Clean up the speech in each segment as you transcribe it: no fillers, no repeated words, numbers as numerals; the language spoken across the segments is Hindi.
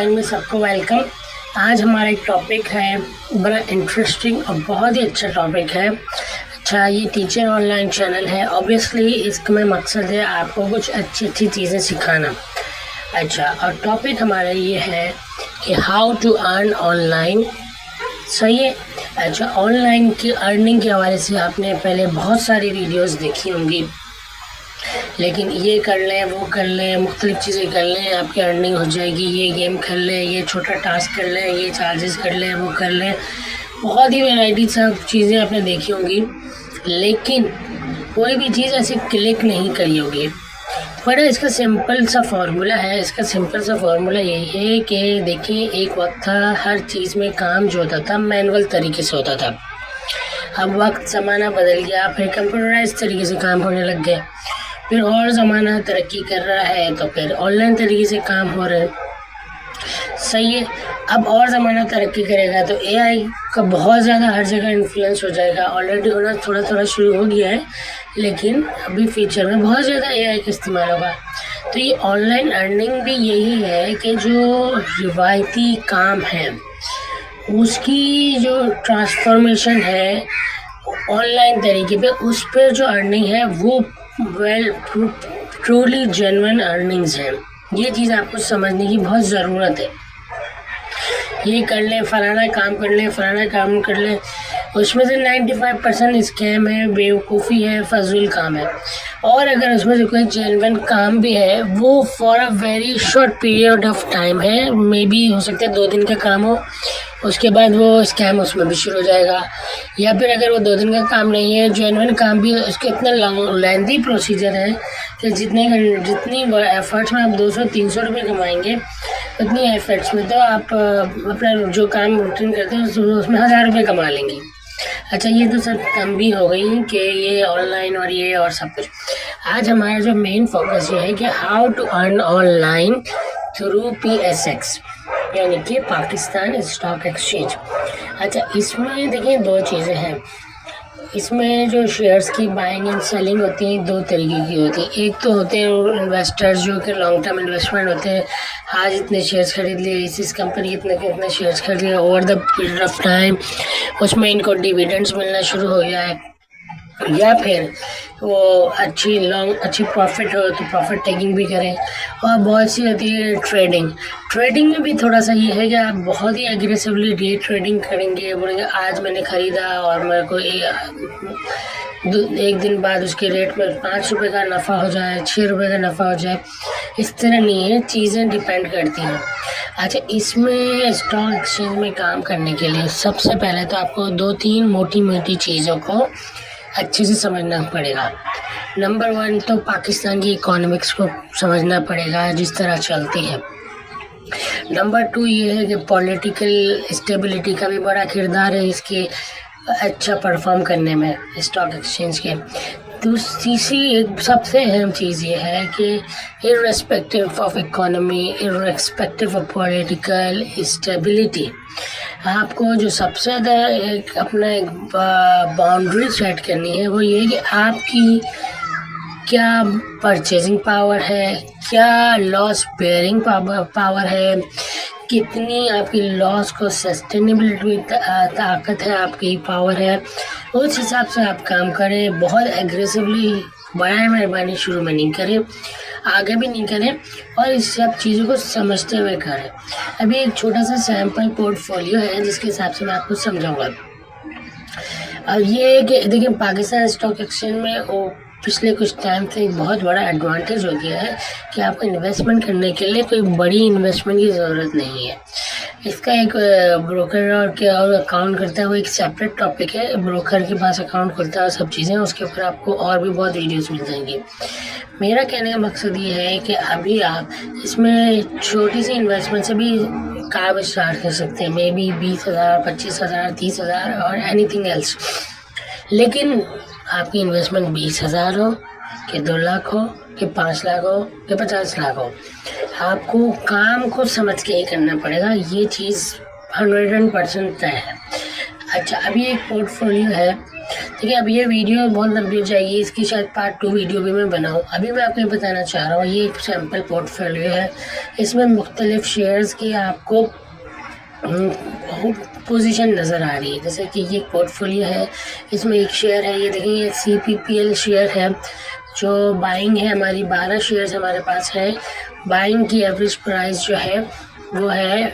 ऑनलाइन में सबको वेलकम। आज हमारा एक टॉपिक है बड़ा इंटरेस्टिंग और बहुत ही अच्छा टॉपिक है। अच्छा, ये टीचर ऑनलाइन चैनल है। ऑब्वियसली इसका मैं मकसद है आपको कुछ अच्छी अच्छी चीज़ें सिखाना। अच्छा, और टॉपिक हमारा ये है कि हाउ टू अर्न ऑनलाइन। सही है। अच्छा, ऑनलाइन की अर्निंग के हवाले से आपने पहले बहुत सारी वीडियोस देखी होंगी, लेकिन ये कर लें, वो कर लें, मुख्तलिफ़ चीज़ें कर लें, आपकी अर्निंग हो जाएगी। ये गेम खेल लें, ये छोटा टास्क कर लें, ये चार्जेस कर लें, वो कर लें, बहुत ही वैरायटी सब चीज़ें आपने देखी होंगी, लेकिन कोई भी चीज़ ऐसे क्लिक नहीं करी होगी। पर इसका सिंपल सा फार्मूला है। इसका सिंपल सा फार्मूला यही है कि देखिए, एक वक्त था हर चीज़ में काम जो होता था मैनुअल तरीके से होता था। अब वक्त ज़माना बदल गया, फिर कंप्यूटराइज तरीके से काम होने लग गए। फिर और ज़माना तरक्की कर रहा है तो फिर ऑनलाइन तरीके से काम हो रहे हैं। सही है। अब और ज़माना तरक्की करेगा तो एआई का बहुत ज़्यादा हर जगह इन्फ्लुएंस हो जाएगा। ऑलरेडी होना थोड़ा थोड़ा शुरू हो गया है, लेकिन अभी फ्यूचर में बहुत ज़्यादा एआई का इस्तेमाल होगा। तो ये ऑनलाइन अर्निंग भी यही है कि जो रिवायती काम है उसकी जो ट्रांसफॉर्मेशन है ऑनलाइन तरीके पे, उस पर जो अर्निंग है वो ट्रूली जेन्युइन अर्निंग्स हैं। ये चीज़ आपको समझने की बहुत ज़रूरत है। ये कर लें, फलाना काम कर लें, फलाना काम कर लें, उसमें से 95% स्कैम है, बेवकूफ़ी है, फजूल काम है। और अगर उसमें से कोई जेन्युइन काम भी है वो for a very short period of time है, मे बी हो सकता है 2 दिन का काम हो, उसके बाद वो स्कैम उसमें भी शुरू हो जाएगा। या फिर अगर वो 2 दिन का काम नहीं है, जेन्युइन काम भी, उसके इतना लेंथी प्रोसीजर है कि जितनी एफर्ट्स में आप 200-300 रुपये कमाएंगे, उतनी एफर्ट्स में तो आप अपना जो काम रूटीन करते हैं उसमें 1000 रुपये कमा लेंगे। अच्छा, ये तो सब कम भी हो गई कि ये ऑनलाइन और ये और सब कुछ। आज हमारा जो मेन फोकस ये है कि how to earn online through PSX, यानी कि पाकिस्तान स्टॉक एक्सचेंज। अच्छा, इसमें देखिए 2 चीज़ें हैं। इसमें जो शेयर्स की बाइंग एंड सेलिंग होती है 2 तरीके की होती है। एक तो होते हैं इन्वेस्टर्स जो कि लॉन्ग टर्म इन्वेस्टमेंट होते हैं, आज इतने शेयर्स खरीद लिए, इस कंपनी इतने शेयर्स खरीद लिए, over the period of time उसमें इनको डिविडेंड्स मिलना शुरू हो गया है। या फिर वो अच्छी प्रॉफिट हो तो प्रॉफिट टेकिंग भी करें। और बहुत सी होती है ट्रेडिंग में भी थोड़ा सा ये है कि आप बहुत ही एग्रेसिवली डे ट्रेडिंग करेंगे, बोलेंगे आज मैंने ख़रीदा और मेरे को एक दिन बाद उसके रेट में 5 रुपये का नफ़ा हो जाए, 6 रुपये का नफ़ा हो जाए। इस तरह नहीं है, चीज़ें डिपेंड करती हैं। अच्छा, इसमें स्टॉक एक्सचेंज में काम करने के लिए सबसे पहले तो आपको 2-3 मोटी चीज़ों को अच्छे से समझना पड़ेगा। नंबर 1 तो पाकिस्तान की इकोनॉमिक्स को समझना पड़ेगा जिस तरह चलती है। नंबर 2 ये है कि पॉलिटिकल स्टेबिलिटी का भी बड़ा किरदार है इसके अच्छा परफॉर्म करने में स्टॉक एक्सचेंज के। तीसरी एक सबसे अहम चीज़ ये है कि irrespective of economy, irrespective of political stability, आपको जो सबसे ज़्यादा एक बाउंड्री सेट करनी है वो ये है कि आपकी क्या परचेजिंग पावर है, क्या लॉस बेयरिंग पावर है, कितनी आपकी लॉस को सस्टेनेबिलिटी ताकत है, आपकी पावर है। उस हिसाब से आप काम करें। बहुत एग्रेसिवली बड़ा मेहरबानी शुरू में नहीं करें, आगे भी नहीं करें, और इस सब चीज़ों को समझते हुए करें। अभी एक छोटा सा सैम्पल पोर्टफोलियो है जिसके हिसाब से मैं आपको समझाऊंगा। अब ये कि देखिए, पाकिस्तान स्टॉक एक्सचेंज में वो पिछले कुछ टाइम से एक बहुत बड़ा एडवांटेज हो गया है कि आपको इन्वेस्टमेंट करने के लिए कोई बड़ी इन्वेस्टमेंट की ज़रूरत नहीं है। इसका एक ब्रोकर और अकाउंट करता है, वो एक सेपरेट टॉपिक है। ब्रोकर के पास अकाउंट खुलता है, सब चीज़ें, उसके ऊपर आपको और भी बहुत वीडियोस मिल जाएंगी। मेरा कहने का मकसद ये है कि अभी आप इसमें छोटी सी इन्वेस्टमेंट से भी काम स्टार्ट कर सकते हैं, मे बी 20,000, 25,000, 30,000 और एनीथिंग एल्स। लेकिन आपकी इन्वेस्टमेंट 20,000 हो कि 2 लाख हो कि 5 लाख हो कि 50 लाख हो, आपको काम को समझ के ही करना पड़ेगा। ये चीज़ 100% तय है। अच्छा, अभी एक पोर्टफोलियो है देखिए अब ये वीडियो बहुत लंबी हो जाएगी, इसकी शायद पार्ट 2 वीडियो भी मैं बनाऊँ। अभी मैं आपको ये बताना चाह रहा हूँ, ये एक सैम्पल पोर्टफोलियो है। इसमें मुख्तलिफ शेयर्स की आपको पोजीशन नज़र आ रही है। जैसे कि ये पोर्टफोलियो है, इसमें एक शेयर है, ये देखिए ये CPPL शेयर है जो बाइंग है हमारी। 12 शेयर्स हमारे पास है। बाइंग की एवरेज प्राइस जो है वो है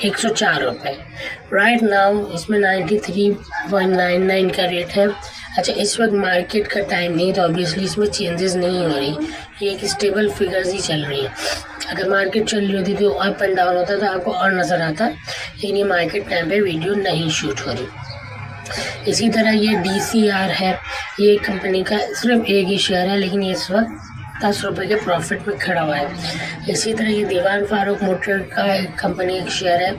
104 रुपये राइट नाउ। इसमें 93.99 का रेट है। अच्छा, इस वक्त मार्केट का टाइम नहीं, तो ऑब्वियसली इसमें चेंजेस नहीं हो रही, ये एक स्टेबल फिगर्स ही चल रही है। अगर मार्केट चल रही होती तो अप एंड डाउन होता तो आपको और नज़र आता, लेकिन ये मार्केट टाइम पे वीडियो नहीं शूट हो रही। इसी तरह ये DCR है, ये कंपनी का सिर्फ एक ही शेयर है, लेकिन ये इस वक्त 10 रुपये के प्रॉफिट में खड़ा हुआ है। इसी तरह ये दीवान फारूक मोटर का कंपनी एक शेयर है,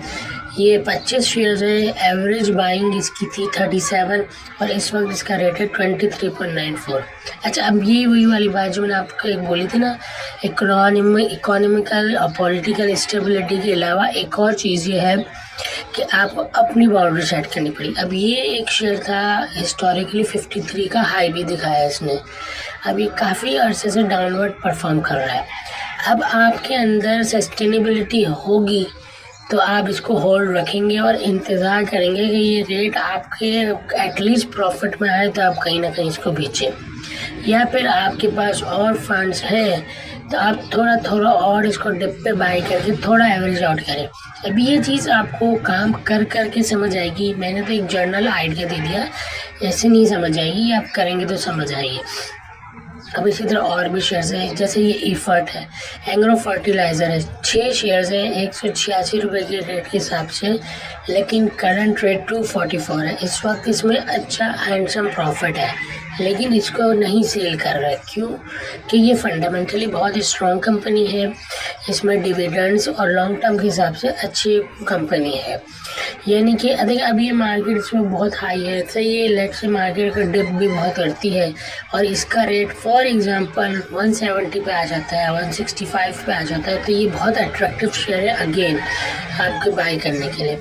ये 25 शेयर्स है। एवरेज बाइंग इसकी थी 37 और इस वक्त इसका रेट है 23.94। अच्छा, अब ये वही वाली बात जो मैंने आपको एक बोली थी ना, इकोनॉमिकल और पॉलिटिकल स्टेबिलिटी के अलावा एक और चीज़ ये है कि आपको अपनी बाउंड्री सेट करनी पड़ी। अब ये एक शेयर था, हिस्टोरिकली 53 का हाई भी दिखाया इसने। अब ये काफ़ी अरसे से डाउनवर्ड परफॉर्म कर रहा है। अब आपके अंदर सस्टेनेबिलिटी होगी तो आप इसको होल्ड रखेंगे और इंतज़ार करेंगे कि ये रेट आपके एटलीस्ट प्रॉफिट में आए तो आप कहीं ना कहीं इसको बेचें, या फिर आपके पास और फंड्स हैं तो आप थोड़ा थोड़ा और इसको डिप पे बाई करके थोड़ा एवरेज आउट करें। अभी ये चीज़ आपको काम कर के समझ आएगी। मैंने तो एक जनरल आइडिया दे दिया, ऐसे नहीं समझ आएगी, आप करेंगे तो समझ आएगी। अब इसी तरह और भी शेयर्स हैं, जैसे ये इफर्ट है, एग्रो फर्टिलाइज़र है, 6 शेयर्स हैं 186 रुपये के रेट के हिसाब से, लेकिन करंट रेट 244 है। इस वक्त इसमें अच्छा हैंडसम प्रॉफिट है, लेकिन इसको नहीं सेल कर रहा है। क्यों? कि ये फंडामेंटली बहुत स्ट्रॉन्ग कंपनी है, इसमें डिविडेंड्स और लॉन्ग टर्म के हिसाब से अच्छी कंपनी है। यानी कि अधिक अभी ये मार्केट इसमें बहुत हाई है, तो ये लेट से मार्केट का डिप भी बहुत करती है और इसका रेट फॉर एग्जांपल 170 पे आ जाता है, 165 पे आ जाता है, तो ये बहुत अट्रैक्टिव शेयर है अगेन आपके बाई करने के लिए।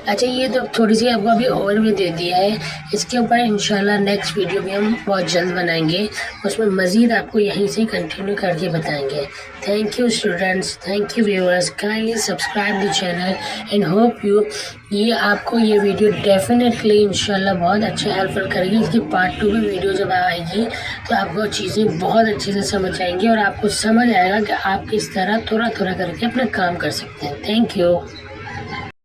अच्छा, ये तो थोड़ी सी आपको अभी ओवरव्यू दे दिया है, इसके ऊपर इंशाल्लाह नेक्स्ट वीडियो भी हम बहुत जल्द बनाएंगे, उसमें मज़ीद आपको यहीं से कंटिन्यू करके बताएंगे। Thank you students, thank you viewers, kindly subscribe the channel and hope you ये आपको ये वीडियो डेफिनेटली इंशाल्लाह बहुत अच्छा हेल्पफुल करेगी। इसकी पार्ट 2 भी वीडियो जब आएगी तो आपको चीज़ें बहुत अच्छे से समझ आएंगी और आपको समझ आएगा कि आप किस तरह थोड़ा थोड़ा करके अपना काम कर सकते हैं। Thank you.